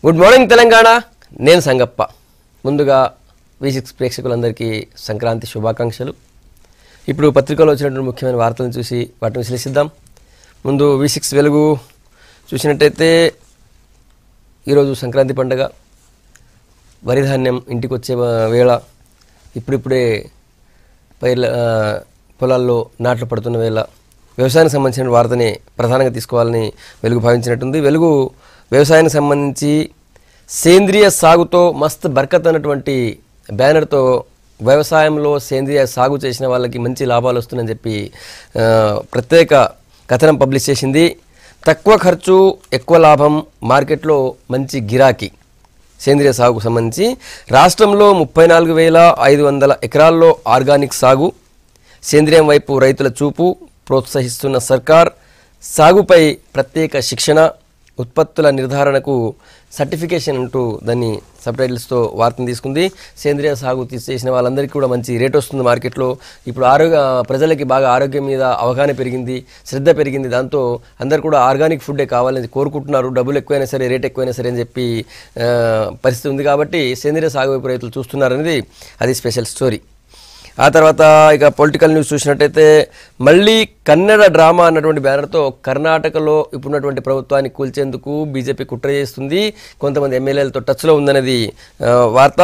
Good morning Telangana. నేను సంగప్ప. ముందుగా V6 ప్రేక్షకులందరికీ సంక్రాంతి శుభాకాంక్షలు. ఇప్పుడు పత్రికలో వచ్చినటువంటి ముఖ్యమైన వార్తలను చూసి వాటిని విశ్లేషిద్దాం. ముందు V6 వెలుగు చూసినట్టయితే ఈరోజు సంక్రాంతి పండుగ, వరిధాన్యం ఇంటికి వచ్చే వేళ, ఇప్పుడిప్పుడే పొలాల్లో నాట్లు పడుతున్న వేళ వ్యవసాయానికి సంబంధించిన వార్తని ప్రధానంగా తీసుకోవాలని వెలుగు భావించినట్టుంది. వెలుగు వ్యవసాయానికి సంబంధించి సేంద్రియ సాగుతో మస్త్ బర్కత్ అన్నటువంటి బ్యానర్తో వ్యవసాయంలో సేంద్రియ సాగు చేసిన వాళ్ళకి మంచి లాభాలు వస్తుందని చెప్పి ప్రత్యేక కథనం పబ్లిష్ చేసింది. తక్కువ ఖర్చు ఎక్కువ లాభం, మార్కెట్లో మంచి గిరాకీ. సేంద్రియ సాగుకు సంబంధించి రాష్ట్రంలో 34,500 ఎకరాల్లో ఆర్గానిక్ సాగు, సేంద్రియం వైపు రైతుల చూపు, ప్రోత్సహిస్తున్న సర్కార్, సాగుపై ప్రత్యేక శిక్షణ, ఉత్పత్తుల నిర్ధారణకు సర్టిఫికేషన్ అంటూ దాన్ని సబ్టైటిల్స్తో వార్తను తీసుకుంది. సేంద్రియ సాగు చేసిన వాళ్ళందరికీ కూడా మంచి రేట్ వస్తుంది మార్కెట్లో. ఇప్పుడు ప్రజలకి బాగా ఆరోగ్యం మీద అవగాహన పెరిగింది, శ్రద్ధ పెరిగింది. దాంతో అందరు కూడా ఆర్గానిక్ ఫుడ్డే కావాలని కోరుకుంటున్నారు. డబ్బులు ఎక్కువైనా సరే, రేట్ ఎక్కువైనా సరే అని చెప్పి పరిస్థితి ఉంది. కాబట్టి సేంద్రియ సాగు వైపు రైతులు చూస్తున్నారనేది అది స్పెషల్ స్టోరీ. ఆ తర్వాత ఇక పొలిటికల్ న్యూస్ చూసినట్టయితే మళ్ళీ కన్నడ డ్రామా అన్నటువంటి బ్యానర్తో కర్ణాటకలో ఇప్పుడున్నటువంటి ప్రభుత్వాన్ని కూల్చేందుకు బీజేపీ కుట్ర చేస్తుంది. కొంతమంది ఎమ్మెల్యేలతో టచ్లో ఉందనేది వార్త.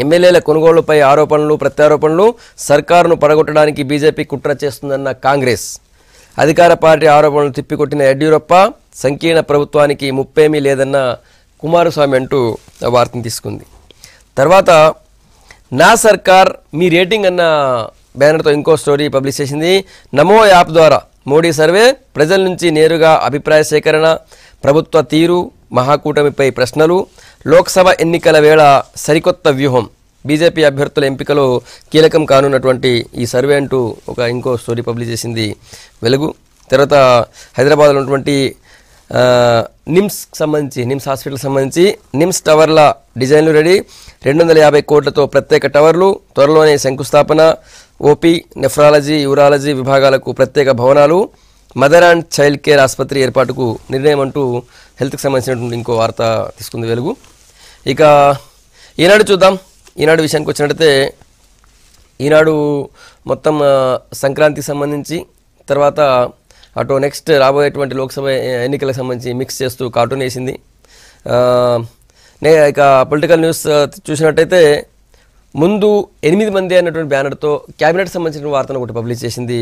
ఎమ్మెల్యేల కొనుగోళ్లపై ఆరోపణలు, ప్రత్యారోపణలు, సర్కారును పడగొట్టడానికి బీజేపీ కుట్ర చేస్తుందన్న కాంగ్రెస్, అధికార పార్టీ ఆరోపణలు తిప్పికొట్టిన యడ్యూరప్ప, సంకీర్ణ ప్రభుత్వానికి ముప్పేమీ లేదన్న కుమారస్వామి అంటూ వార్తను తీసుకుంది. తర్వాత నా సర్కార్ మీ రేటింగ్ అన్న బ్యానర్తో ఇంకో స్టోరీ పబ్లిష్ చేసింది. నమో యాప్ ద్వారా మోడీ సర్వే, ప్రజల నుంచి నేరుగా అభిప్రాయ సేకరణ, ప్రభుత్వ తీరు, మహాకూటమిపై ప్రశ్నలు, లోక్సభ ఎన్నికల వేళ సరికొత్త వ్యూహం, బీజేపీ అభ్యర్థుల ఎంపికలో కీలకం కానున్నటువంటి ఈ సర్వే అంటూ ఇంకో స్టోరీ పబ్లిష్ చేసింది వెలుగు. తర్వాత హైదరాబాద్లో ఉన్నటువంటి నిమ్స్కి సంబంధించి, నిమ్స్ హాస్పిటల్కి సంబంధించి నిమ్స్ టవర్ల డిజైన్లు రెడీ, 250 కోట్లతో ప్రత్యేక టవర్లు, త్వరలోనే శంకుస్థాపన, ఓపీ, నెఫ్రాలజీ, యూరాలజీ విభాగాలకు ప్రత్యేక భవనాలు, మదర్ అండ్ చైల్డ్ కేర్ ఆసుపత్రి ఏర్పాటుకు నిర్ణయం అంటూ హెల్త్కి సంబంధించినటువంటి ఇంకో వార్త తీసుకుంది వెలుగు. ఇక ఈనాడు చూద్దాం. ఈనాడు విషయానికి వచ్చినట్టయితే ఈనాడు మొత్తం సంక్రాంతికి సంబంధించి, తర్వాత అటు నెక్స్ట్ రాబోయేటువంటి లోక్సభ ఎన్నికలకు సంబంధించి మిక్స్ చేస్తూ కార్టూన్ వేసింది. ఇక పొలిటికల్ న్యూస్ చూసినట్టయితే ముందు 8 మంది అన్నటువంటి బ్యానర్తో క్యాబినెట్ సంబంధించిన వార్తను ఒకటి పబ్లిష్ చేసింది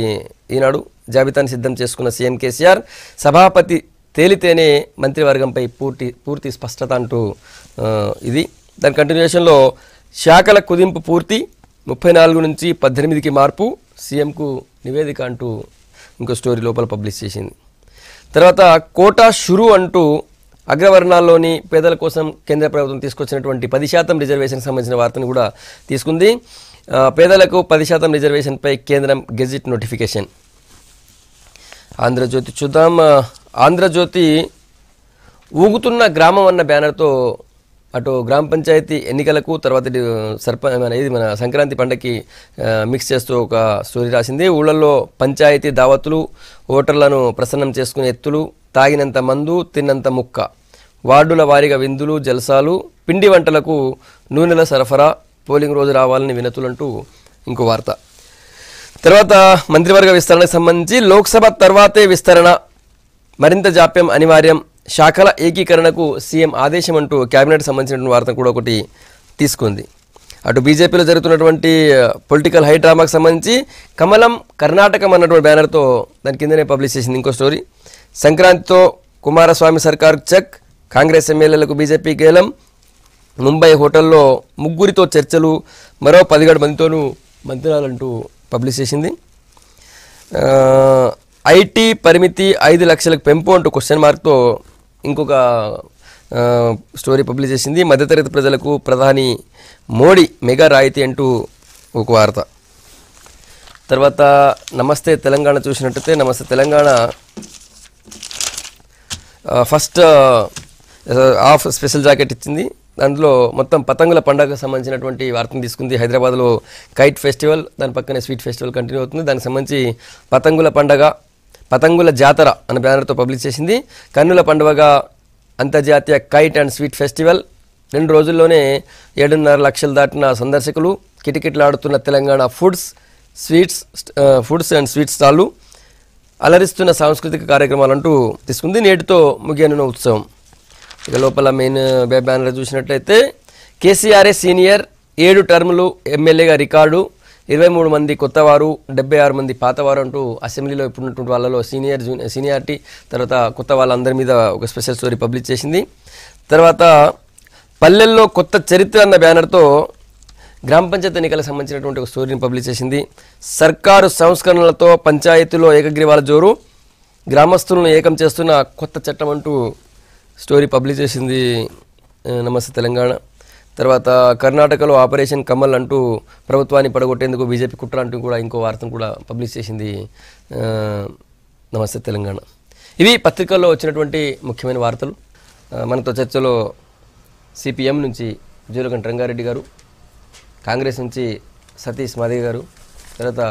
ఈనాడు. జాబితాను సిద్ధం చేసుకున్న సీఎం కేసీఆర్, సభాపతి తేలితేనే మంత్రివర్గంపై పూర్తి స్పష్టత అంటూ ఇది. దాని కంటిన్యూషన్లో శాఖల కుదింపు పూర్తి, 34 నుంచి 18కి మార్పు, సీఎంకు నివేదిక అంటూ ఇంకో స్టోరీ లోపల పబ్లిష్ చేసింది. తర్వాత కోటా షురు అంటూ అగ్రవర్ణాల్లోని పేదల కోసం కేంద్ర ప్రభుత్వం తీసుకొచ్చినటువంటి 10% రిజర్వేషన్కి సంబంధించిన వార్తను కూడా తీసుకుంది. పేదలకు 10% రిజర్వేషన్పై కేంద్రం గెజిట్ నోటిఫికేషన్. ఆంధ్రజ్యోతి చూద్దాం. ఆంధ్రజ్యోతి ఊగుతున్న గ్రామం అన్న బ్యానర్తో అటు గ్రామ పంచాయతీ ఎన్నికలకు, తర్వాత ఇది మన సంక్రాంతి పండగకి మిక్స్ చేస్తూ ఒక స్టోరీ రాసింది. ఊళ్ళల్లో పంచాయతీ దావతులు, ఓటర్లను ప్రసన్నం చేసుకునే ఎత్తులు, తాగినంత మందు తిన్నంత ముక్క, వార్డుల వారీగా విందులు, జల్సాలు, పిండి వంటలకు నూనెల సరఫరా, పోలింగ్ రోజు రావాలని వినతులంటూ ఇంకో వార్త. తర్వాత మంత్రివర్గ విస్తరణకు సంబంధించి లోక్సభ తర్వాతే విస్తరణ, మరింత జాప్యం అనివార్యం, శాఖల ఏకీకరణకు సీఎం ఆదేశం అంటూ క్యాబినెట్ సంబంధించిన వార్త కూడా ఒకటి తీసుకుంది. అటు బీజేపీలో జరుగుతున్నటువంటి పొలిటికల్ హై డ్రామాకు సంబంధించి కమలం కర్ణాటకం అన్నటువంటి బ్యానర్తో దాని కిందనే పబ్లిష్ చేసింది ఇంకో స్టోరీ. సంక్రాంతితో కుమారస్వామి సర్కారు చెక్, కాంగ్రెస్ ఎమ్మెల్యేలకు బీజేపీ గేలం, ముంబై హోటల్లో 3 చర్చలు, మరో 17 మందితోనూ మంత్రాలంటూ పబ్లిష్ చేసింది. ఐటీ పరిమితి 5 లక్షలకు పెంపు అంటూ క్వశ్చన్ మార్క్తో ఇంకొక స్టోరీ పబ్లిష్ చేసింది. మధ్యతరగతి ప్రజలకు ప్రధాని మోడీ మెగా రాయితీ అంటూ ఒక వార్త. తర్వాత నమస్తే తెలంగాణ చూసినట్టయితే నమస్తే Telangana first half special jacket ఇచ్చింది. దాంట్లో మొత్తం పతంగుల పండుగకు సంబంధించినటువంటి వార్తను తీసుకుంది. హైదరాబాద్లో కైట్ ఫెస్టివల్, దాని పక్కనే స్వీట్ ఫెస్టివల్ కంటిన్యూ అవుతుంది. దానికి సంబంధించి పతంగుల పండగ, పతంగుల జాతర అనే బ్యానర్తో పబ్లిష్ చేసింది. కన్నుల పండుగగా అంతర్జాతీయ కైట్ అండ్ స్వీట్ ఫెస్టివల్ 2 రోజుల్లోనే 7.5 లక్షలు దాటిన సందర్శకులు, కిటకిటలాడుతున్న తెలంగాణ ఫుడ్స్ అండ్ స్వీట్స్ స్టాళ్ళు, అలరిస్తున్న సాంస్కృతిక కార్యక్రమాలంటూ తీసుకుంది. నేటితో ముగియనున్న ఉత్సవం. ఇక లోపల మెయిన్ బ్యానర్ చూసినట్లయితే కేసీఆర్ఏ సీనియర్, 7 టర్ములు ఎమ్మెల్యేగా రికార్డు, 23 మంది కొత్తవారు, 76 మంది పాతవారు అంటూ అసెంబ్లీలో ఇప్పుడున్నటువంటి వాళ్ళలో సీనియారిటీ, తర్వాత కొత్త వాళ్ళందరి మీద ఒక స్పెషల్ స్టోరీ పబ్లిష్ చేసింది. తర్వాత పల్లెల్లో కొత్త చరిత్ర అన్న బ్యానర్తో గ్రామ పంచాయతీ ఎన్నికలకు సంబంధించినటువంటి ఒక స్టోరీని పబ్లిష్ చేసింది. సర్కారు సంస్కరణలతో పంచాయతీలో ఏకగ్రీవాల జోరు, గ్రామస్తులను ఏకం చేస్తున్న కొత్త చట్టం అంటూ స్టోరీ పబ్లిష్ చేసింది నమస్తే తెలంగాణ. తర్వాత కర్ణాటకలో ఆపరేషన్ కమల్ అంటూ ప్రభుత్వాన్ని పడగొట్టేందుకు బీజేపీ కుట్ర అంటూ కూడా ఇంకో వార్తను కూడా పబ్లిష్ చేసింది నమస్తే తెలంగాణ. ఇవి పత్రికల్లో వచ్చినటువంటి ముఖ్యమైన వార్తలు. మనతో చర్చలో సిపిఎం నుంచి జూలకంటి రంగారెడ్డి గారు, కాంగ్రెస్ నుంచి సతీష్ మాదిగ గారు, తర్వాత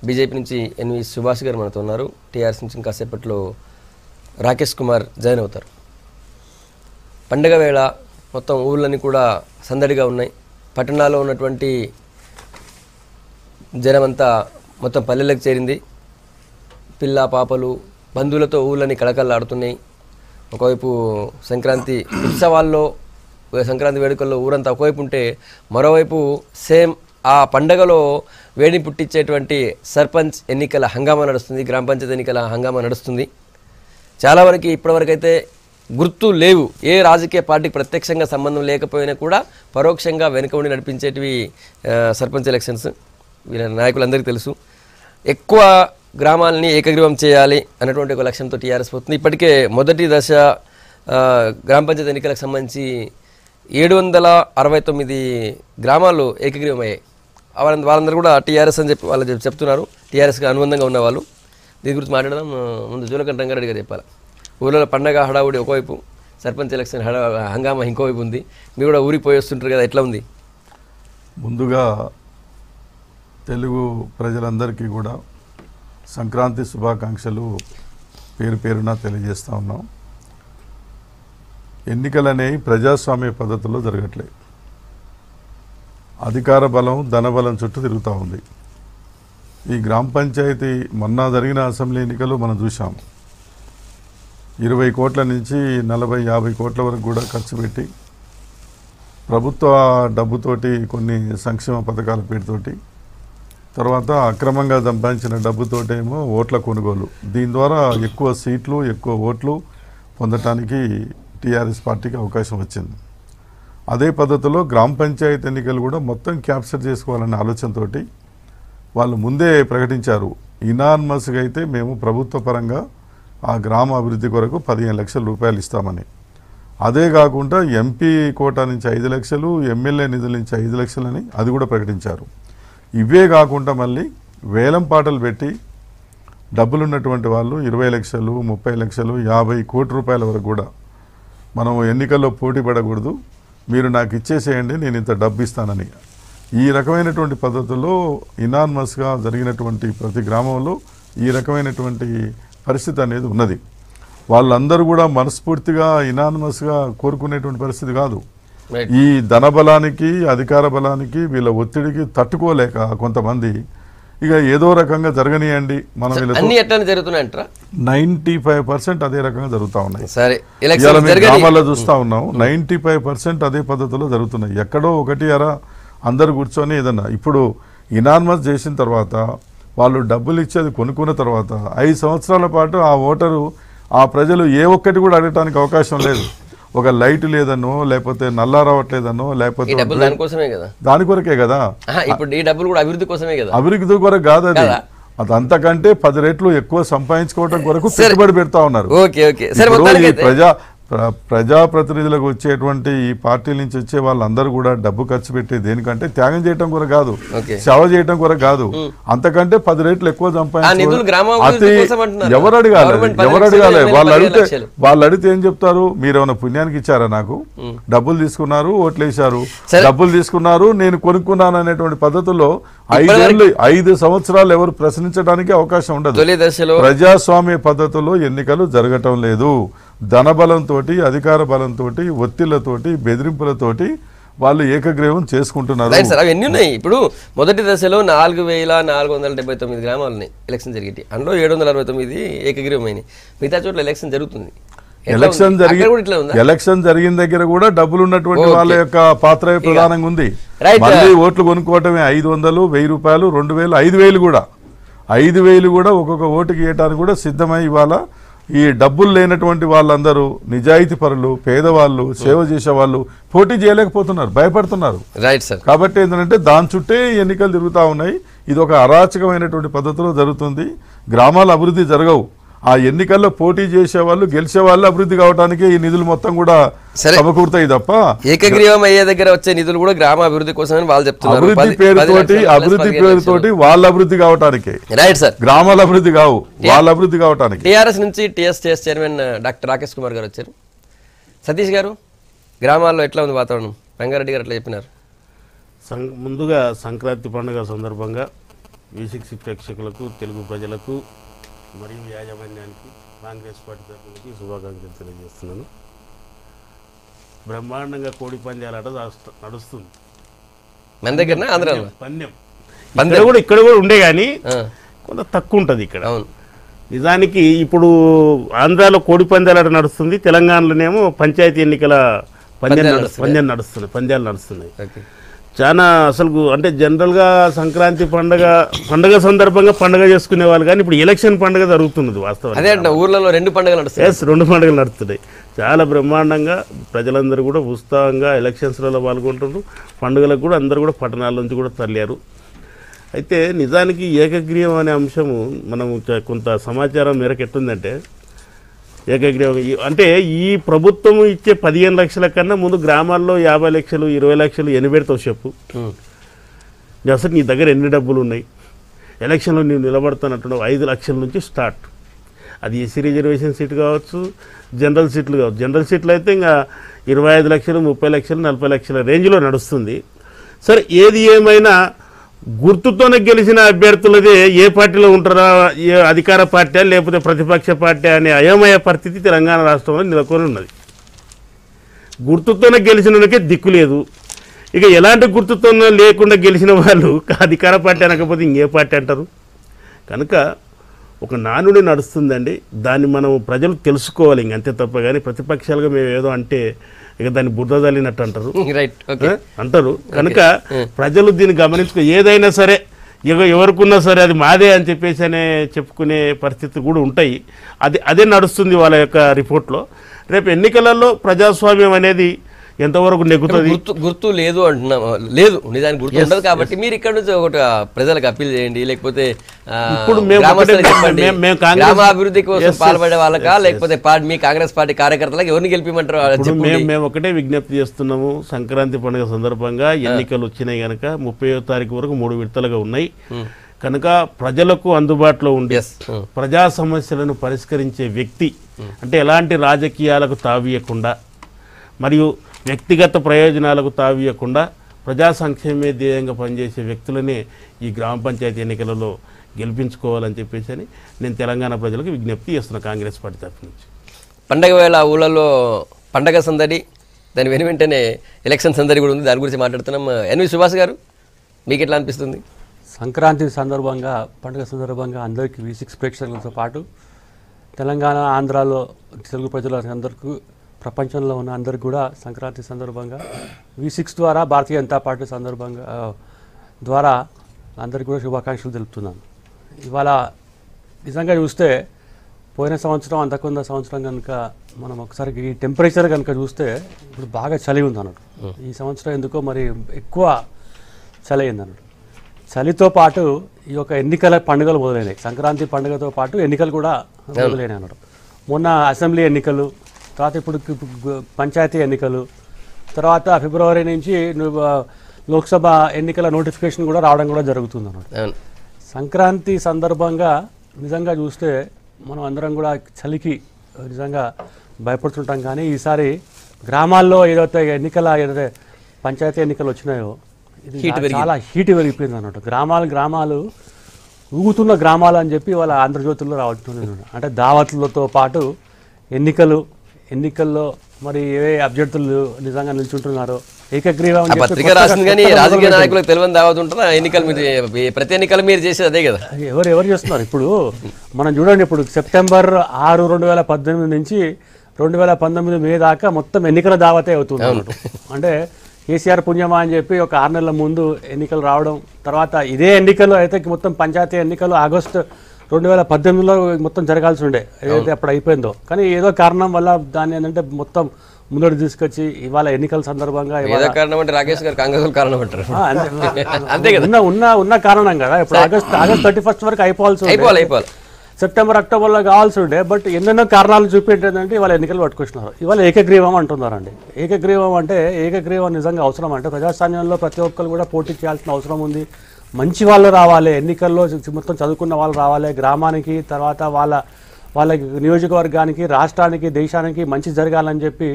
బీజేపీ నుంచి ఎన్వి సుభాష్ గారు మనతో ఉన్నారు. టీఆర్ఎస్ నుంచి ఇంకాసేపట్లో రాకేష్ కుమార్ జాయిన్ అవుతారు. పండగ వేళ మొత్తం ఊళ్ళన్నీ కూడా సందడిగా ఉన్నాయి. పట్టణాల్లో ఉన్నటువంటి జనమంతా మొత్తం పల్లెలకు చేరింది. పిల్ల పాపలు బంధువులతో ఊళ్ళని కళకళలాడుతున్నాయి. ఒకవైపు సంక్రాంతి ఉత్సవాల్లో, సంక్రాంతి వేడుకల్లో ఊరంతా ఒకవైపు ఉంటే, మరోవైపు సేమ్ ఆ పండగలో వేడి పుట్టించేటువంటి సర్పంచ్ ఎన్నికల హంగామా నడుస్తుంది, గ్రామ పంచాయతీ ఎన్నికల హంగామా నడుస్తుంది. చాలా వరకు ఇప్పటివరకు అయితే గుర్తు లేవు. ఏ రాజకీయ పార్టీకి ప్రత్యక్షంగా సంబంధం లేకపోయినా కూడా పరోక్షంగా వెనుక ఉండి నడిపించేటివి సర్పంచ్ ఎలక్షన్స్. వీళ్ళ నాయకులందరికీ తెలుసు. ఎక్కువ గ్రామాలని ఏకగ్రీవం చేయాలి అన్నటువంటి ఒక లక్ష్యంతో టీఆర్ఎస్ పోతుంది. ఇప్పటికే మొదటి దశ గ్రామ పంచాయతీ ఎన్నికలకు సంబంధించి 769 గ్రామాలు ఏకగ్రీవం అయ్యాయి. వాళ్ళందరూ కూడా టీఆర్ఎస్ అని చెప్పి వాళ్ళు చెప్తున్నారు, టీఆర్ఎస్కి అనుబంధంగా ఉన్నవాళ్ళు. దీని గురించి మాట్లాడడం ముందు జూలకంటి రంగారెడ్డి గారు చెప్పాలి. ఊళ్ళో పండగ హడావుడి ఒకవైపు, సర్పంచ్ ఎలక్షన్ హంగామా ఇంకోవైపు ఉంది. మీరు కూడా ఊరికి పోయి వస్తుంటారు కదా, ఎట్లా ఉంది? ముందుగా తెలుగు ప్రజలందరికీ కూడా సంక్రాంతి శుభాకాంక్షలు పేరున తెలియజేస్తూ ఉన్నాం. ఎన్నికలనేవి ప్రజాస్వామ్య పద్ధతిలో జరగట్లేదు. అధికార బలం, ధనబలం చుట్టూ తిరుగుతూ ఉంది. ఈ గ్రామ పంచాయతీ మొన్న జరిగిన అసెంబ్లీ ఎన్నికలు మనం చూసాం. 20 కోట్ల నుంచి 40-50 కోట్ల వరకు కూడా ఖర్చు పెట్టి ప్రభుత్వ డబ్బుతోటి కొన్ని సంక్షేమ పథకాల పేరుతోటి, తర్వాత అక్రమంగా సంపాదించిన డబ్బుతోటేమో ఓట్ల కొనుగోలు, దీని ద్వారా ఎక్కువ సీట్లు, ఎక్కువ ఓట్లు పొందటానికి టీఆర్ఎస్ పార్టీకి అవకాశం వచ్చింది. అదే పద్ధతిలో గ్రామ పంచాయతీ ఎన్నికలు కూడా మొత్తం క్యాప్చర్ చేసుకోవాలనే ఆలోచనతోటి వాళ్ళు ముందే ప్రకటించారు. ఇనార్మస్గా అయితే మేము ప్రభుత్వ పరంగా ఆ గ్రామ అభివృద్ధి కొరకు 15 లక్షల రూపాయలు ఇస్తామని. అదే కాకుండా ఎంపీ కోటా నుంచి 5 లక్షలు, ఎమ్మెల్యే నిధుల నుంచి 5 లక్షలని అది కూడా ప్రకటించారు. ఇవే కాకుండా మళ్ళీ వేలం పాటలు పెట్టి డబ్బులున్నటువంటి వాళ్ళు 20 లక్షలు, 30 లక్షలు, 50 కోట్ల రూపాయల వరకు కూడా మనం ఎన్నికల్లో పోటీ పడకూడదు, మీరు నాకు ఇచ్చేసేయండి, నేను ఇంత డబ్బు ఇస్తానని. ఈ రకమైనటువంటి పద్ధతుల్లో ఇనార్మస్గా జరిగినటువంటి ప్రతి గ్రామంలో ఈ రకమైనటువంటి పరిస్థితి అనేది ఉన్నది. వాళ్ళందరూ కూడా మనస్ఫూర్తిగా ఇనానిమస్గా కోరుకునేటువంటి పరిస్థితి కాదు. ఈ ధనబలానికి, అధికార బలానికి, వీళ్ళ ఒత్తిడికి తట్టుకోలేక కొంతమంది ఇక ఏదో రకంగా జరగనియండి, మనం 95% అదే రకంగా జరుగుతూ ఉన్నాయి. గ్రామాల్లో చూస్తూ ఉన్నాం, 95% అదే పద్ధతిలో జరుగుతున్నాయి. ఎక్కడో ఒకటి అరా అందరు కూర్చొని ఏదన్నా ఇప్పుడు ఇనార్మస్ చేసిన తర్వాత వాళ్ళు డబ్బులు ఇచ్చేది కొనుక్కున్న తర్వాత 5 సంవత్సరాల పాటు ఆ ఓటరు, ఆ ప్రజలు ఏ ఒక్కటి కూడా అడగటానికి అవకాశం లేదు. ఒక లైట్ లేదనో, లేకపోతే నల్లా రావట్లేదనో, లేకపోతే దాని కొరకే కదా. అభివృద్ధి కొరకు కాదు అది. అది అంతకంటే 10 రెట్లు ఎక్కువ సంపాదించుకోవడం కొరకు పెట్టుబడి పెడతా ఉన్నారు. ప్రజాప్రతినిధులకు వచ్చేటువంటి ఈ పార్టీల నుంచి వచ్చే వాళ్ళందరూ కూడా డబ్బు ఖర్చు పెట్టి దేనికంటే త్యాగం చేయడం కొరకు కాదు, సేవ చేయడం కొరకు కాదు, అంతకంటే 10 రెట్లు ఎక్కువ సంపాదించుకోవాలి. ఎవరు అడగాలి? వాళ్ళు అడిగితే ఏం చెప్తారు? మీరేమైనా పుణ్యానికి ఇచ్చారా? నాకు డబ్బులు తీసుకున్నారు, ఓట్లు వేశారు, డబ్బులు తీసుకున్నారు, నేను కొనుక్కున్నాను అనేటువంటి పద్ధతుల్లో 5 సంవత్సరాలు ఎవరు ప్రశ్నించడానికి అవకాశం ఉండదు. ప్రజాస్వామ్య పద్ధతుల్లో ఎన్నికలు జరగటం లేదు. ధనబలంతో, అధికార బలంతో, ఒత్తిళ్లతోటి, బెదిరింపులతోటి వాళ్ళు ఏకగ్రీవం చేసుకుంటున్నారు. రైట్ సార్, అవన్నీ ఉన్నాయి. ఇప్పుడు మొదటి దశలో 4479 గ్రామాలని ఎలక్షన్ జరిగేటి, అందులో 769 ఏకగ్రీవమైనవి. మిగతా చోట్ల ఎలక్షన్ జరుగుతుంది. ఎలక్షన్ జరిగిన దగ్గర కూడా డబ్బులు ఉన్నటువంటి వాళ్ళ యొక్క పాత్ర ప్రధానంగా ఉంది. మళ్ళీ ఓట్లు కొనుక్కోవటమే 500, 1000 రూపాయలు, 2000, 5000 కూడా 5000 కూడా ఒక్కొక్క ఓటుకి ఇవ్వడానికి కూడా సిద్ధమై ఇవాళ ఈ డబ్బులు లేనటువంటి వాళ్ళందరూ నిజాయితీ పరులు, పేదవాళ్ళు, సేవ చేసే వాళ్ళు పోటీ చేయలేకపోతున్నారు, భయపడుతున్నారు. Right sir. కాబట్టి ఏంటంటే దాని చుట్టే ఎన్నికలు తిరుగుతూ ఉన్నాయి. ఇది ఒక అరాచకమైనటువంటి పద్ధతిలో జరుగుతుంది. గ్రామాల అభివృద్ధి జరగవు. ఆ ఎన్నికల్లో పోటీ చేసే వాళ్ళు, గెలిచే వాళ్ళు అభివృద్ధి కావడానికి ఈ నిధులు మొత్తం కూడా సమకూరుతాయి తప్ప ఏకగ్రీవం అయ్యే దగ్గర వచ్చే నిధులు కూడా గ్రామ అభివృద్ధి కోసమని వాళ్ళు చెప్తున్నారు. అభివృద్ధి పేరుతోటి వాళ్ళ అభివృద్ధి కావటానికి. Right sir. గ్రామాల అభివృద్ధి కావు, వాళ్ళ అభివృద్ధి కావటానికి. టీఆర్ఎస్ నుంచి TS chairman doctor Rakesh Kumar గారు వచ్చారు. సతీష్ గారు, గ్రామాల్లో ఎట్లా ఉంది వాతావరణం? రంగారెడ్డి గారు ఎట్లా చెప్పినారు? ముందుగా సంక్రాంతి పండుగ సందర్భంగా V6 ప్రేక్షకులకు, తెలుగు ప్రజలకు మరియు యాజమాన్యానికి కాంగ్రెస్ పార్టీ తరఫున శుభాకాంక్షలు తెలియజేస్తున్నాను. బ్రహ్మాండంగా కోడి పందాలాట నడుస్తుంది మన దగ్గర. ఆంధ్రాలో పందెం ఇక్కడ కూడా ఉండే కానీ కొంత తక్కువ ఉంటుంది ఇక్కడ. నిజానికి ఇప్పుడు ఆంధ్రాలో కోడి పందాలాట నడుస్తుంది, తెలంగాణలోనేమో పంచాయతీ ఎన్నికల పందాలు నడుస్తున్నాయి. చాలా అసలు అంటే జనరల్గా సంక్రాంతి పండగ సందర్భంగా పండుగ చేసుకునే వాళ్ళు, కానీ ఇప్పుడు ఎలక్షన్ పండుగ జరుగుతున్నది వాస్తవం. ఊర్లలో 2 పండుగలు నడుస్తాయి. 2 పండుగలు నడుస్తున్నాయి. చాలా బ్రహ్మాండంగా ప్రజలందరూ కూడా ఉత్సాహంగా ఎలక్షన్స్లలో పాల్గొంటున్నారు. పండుగలకు కూడా అందరూ కూడా పట్టణాల నుంచి కూడా తరలియారు. అయితే నిజానికి ఏకగ్రీవం అనే అంశము మనం కొంత సమాచారం మేరకు ఎట్టుందంటే, ఏకగ్రీవం అంటే ఈ ప్రభుత్వం ఇచ్చే 15 లక్షల కన్నా ముందు గ్రామాల్లో 50 లక్షలు, 20 లక్షలు ఎన్ని పెడతావు చెప్పు. అసలు నీ దగ్గర ఎన్ని డబ్బులు ఉన్నాయి? ఎలక్షన్లో నీవు నిలబడతానంటున్నావు, 5 లక్షల నుంచి స్టార్ట్. అది ఎస్సీ రిజర్వేషన్ సీట్ కావచ్చు, జనరల్ సీట్లు కావచ్చు. జనరల్ సీట్లు అయితే ఇంకా 25 లక్షలు, 30 లక్షలు, 40 లక్షల రేంజ్లో నడుస్తుంది. సరే, ఏది ఏమైనా గుర్తుతోనే గెలిచిన అభ్యర్థులదే ఏ పార్టీలో ఉంటారా, ఏ అధికార పార్టీ లేకపోతే ప్రతిపక్ష పార్టీ అనే అయోమయ పరిస్థితి తెలంగాణ రాష్ట్రంలో నెలకొని ఉన్నది. గుర్తుతోనే గెలిచినకే దిక్కు లేదు. ఇక ఎలాంటి గుర్తుతో లేకుండా గెలిచిన వాళ్ళు అధికార పార్టీ అనకపోతే ఇంకే పార్టీ అంటారు. కనుక ఒక నానుడి నడుస్తుందండి, దాన్ని మనం ప్రజలు తెలుసుకోవాలి. ఇంకంతే తప్ప కానీ ప్రతిపక్షాలుగా మేము ఏదో అంటే ఇక దాన్ని బురద జల్లినట్టు అంటారు. కనుక ప్రజలు దీన్ని గమనించుకో. ఏదైనా సరే ఇక ఎవరికున్నా సరే అది మాదే అని చెప్పేసి అనే చెప్పుకునే పరిస్థితి కూడా ఉంటాయి. అదే నడుస్తుంది వాళ్ళ యొక్క రిపోర్ట్లో. రేపు ఎన్నికలలో ప్రజాస్వామ్యం అనేది ఎంతవరకు నెగ్గుతుంది? గుర్తు లేదు అంటున్నాం. లేదు, నిజానికి గుర్తు ఉండదు. కాబట్టి మీరు ఇక్కడ నుంచి ఒకటి ప్రజలకు అప్పీల్ చేయండి, లేకపోతే ఇప్పుడు గ్రామాభివృద్ధి కోసం పాల్పడే వాళ్ళకా, లేకపోతే మీ కాంగ్రెస్ పార్టీ కార్యకర్తలకు ఎవరిని గెలిపిమంటారు? మేము ఒకటే విజ్ఞప్తి చేస్తున్నాము. సంక్రాంతి పండుగ సందర్భంగా ఎన్నికలు వచ్చినాయి కనుక 30వ తారీఖు వరకు 3 విడతలుగా ఉన్నాయి కనుక ప్రజలకు అందుబాటులో ఉండి ప్రజా సమస్యలను పరిష్కరించే వ్యక్తి, అంటే ఎలాంటి రాజకీయాలకు తావీయకుండా మరియు వ్యక్తిగత ప్రయోజనాలకు తావీయకుండా ప్రజా సంక్షేమే ధ్యేయంగా పనిచేసే వ్యక్తులనే ఈ గ్రామ పంచాయతీ ఎన్నికలలో గెలిపించుకోవాలని చెప్పేసి అని నేను తెలంగాణ ప్రజలకు విజ్ఞప్తి చేస్తున్నా కాంగ్రెస్ పార్టీ తరఫు నుంచి. పండగ వేళ ఊళ్ళల్లో పండగ సందడి, దాని వెంటనే ఎలక్షన్ సందడి కూడా ఉంది. దాని గురించి మాట్లాడుతున్నాం. ఎన్వి సుభాష్ గారు, మీకు ఎట్లా అనిపిస్తుంది? సంక్రాంతి సందర్భంగా, పండుగ సందర్భంగా అందరికీ V6 ప్రేక్షకులతో పాటు తెలంగాణ, ఆంధ్రాలో తెలుగు ప్రజలందరికీ, ప్రపంచంలో ఉన్న అందరికి కూడా సంక్రాంతి సందర్భంగా V6 ద్వారా, భారతీయ జనతా పార్టీ ద్వారా అందరికీ కూడా శుభాకాంక్షలు తెలుపుతున్నాను. ఇవాళ నిజంగా చూస్తే పోయిన సంవత్సరం, అంతకున్న సంవత్సరం కనుక మనం ఒకసారి ఈ టెంపరేచర్ కనుక చూస్తే ఇప్పుడు బాగా చలి ఉంది అన్నట్టు. ఈ సంవత్సరం ఎందుకో మరి ఎక్కువ చలి అయింది అన్నట్టు. చలితో పాటు ఈ యొక్క ఎన్నికల పండుగలు మొదలైనాయి. సంక్రాంతి పండుగతో పాటు ఎన్నికలు కూడా మొదలైనాయి అన్నట్టు. మొన్న అసెంబ్లీ ఎన్నికలు, తర్వాత ఇప్పుడు పంచాయతీ ఎన్నికలు, తర్వాత ఫిబ్రవరి నుంచి లోక్సభ ఎన్నికల నోటిఫికేషన్ కూడా రావడం కూడా జరుగుతుంది అన్నమాట. సంక్రాంతి సందర్భంగా నిజంగా చూస్తే మనం అందరం కూడా చలికి నిజంగా భయపడుతుంటాం. కానీ ఈసారి గ్రామాల్లో ఏదైతే పంచాయతీ ఎన్నికలు వచ్చినాయో ఇది చాలా హీట్ పెరిగిపోయింది అన్నట్టు. గ్రామాలు ఊగుతున్న గ్రామాలు అని చెప్పి వాళ్ళ ఆంధ్రజ్యోతుల్లో రావట్లేదు. అంటే దావత్లతో పాటు ఎన్నికలు, ఎన్నికల్లో మరి ఏ అభ్యర్థులు నిజంగా నిల్చుంటున్నారో ఏకగ్రీవం అని చెప్పి పత్రిక రాసింది కానీ రాజకీయ నాయకులకు తెలియని దావత్ ఉంటుందా? ఎన్నికలు మీరు ప్రతి ఎన్నికలు మీరు చేసేది అదే కదా. ఎవరు చేస్తున్నారు ఇప్పుడు? మనం చూడండి, ఇప్పుడు సెప్టెంబర్ 6, 2018 నుంచి 2019 మే దాకా మొత్తం ఎన్నికల దావతే అవుతుంది అన్నట్టు. అంటే కేసీఆర్ పుణ్యమా అని చెప్పి ఒక 6 నెలల ముందు ఎన్నికలు రావడం, తర్వాత ఇదే ఎన్నికలు అయితే మొత్తం పంచాయతీ ఎన్నికలు ఆగస్టు 2018లో మొత్తం జరగాల్సి ఉండే, ఏదైతే అప్పుడు అయిపోయిందో. కానీ ఏదో కారణం వల్ల దాన్ని ఏంటంటే మొత్తం ముందడు తీసుకొచ్చి ఇవాళ ఎన్నికల సందర్భంగా ఏదో కారణం అంటే రాకేష్ గారు కాంగ్రెస్ కారణం అంటారు. అంతే కదా, ఉన్న కారణం కదా. ఇప్పుడు ఆగస్ట్ 31 వరకు అయిపోవాలి, సెప్టెంబర్ అక్టోబర్లో కావాల్సి ఉండే. బట్ ఎన్నెన్నో కారణాలు చూపెట్టేదంటే ఇవాళ ఎన్నికలు పట్టుకొచ్చినారు. ఇవాళ ఏకగ్రీవం అంటున్నారండి. ఏకగ్రీవం అంటే ఏకగ్రీవం నిజంగా అవసరం అంటే ప్రజాస్వామ్యంలో ప్రతి ఒక్కరు కూడా పోటీ చేయాల్సిన అవసరం ఉంది. మంచి వాళ్ళు రావాలి, ఎన్నికల్లో మొత్తం చదువుకున్న వాళ్ళు రావాలి, గ్రామానికి తర్వాత వాళ్ళ నియోజకవర్గానికి, రాష్ట్రానికి, దేశానికి మంచి జరగాలని చెప్పి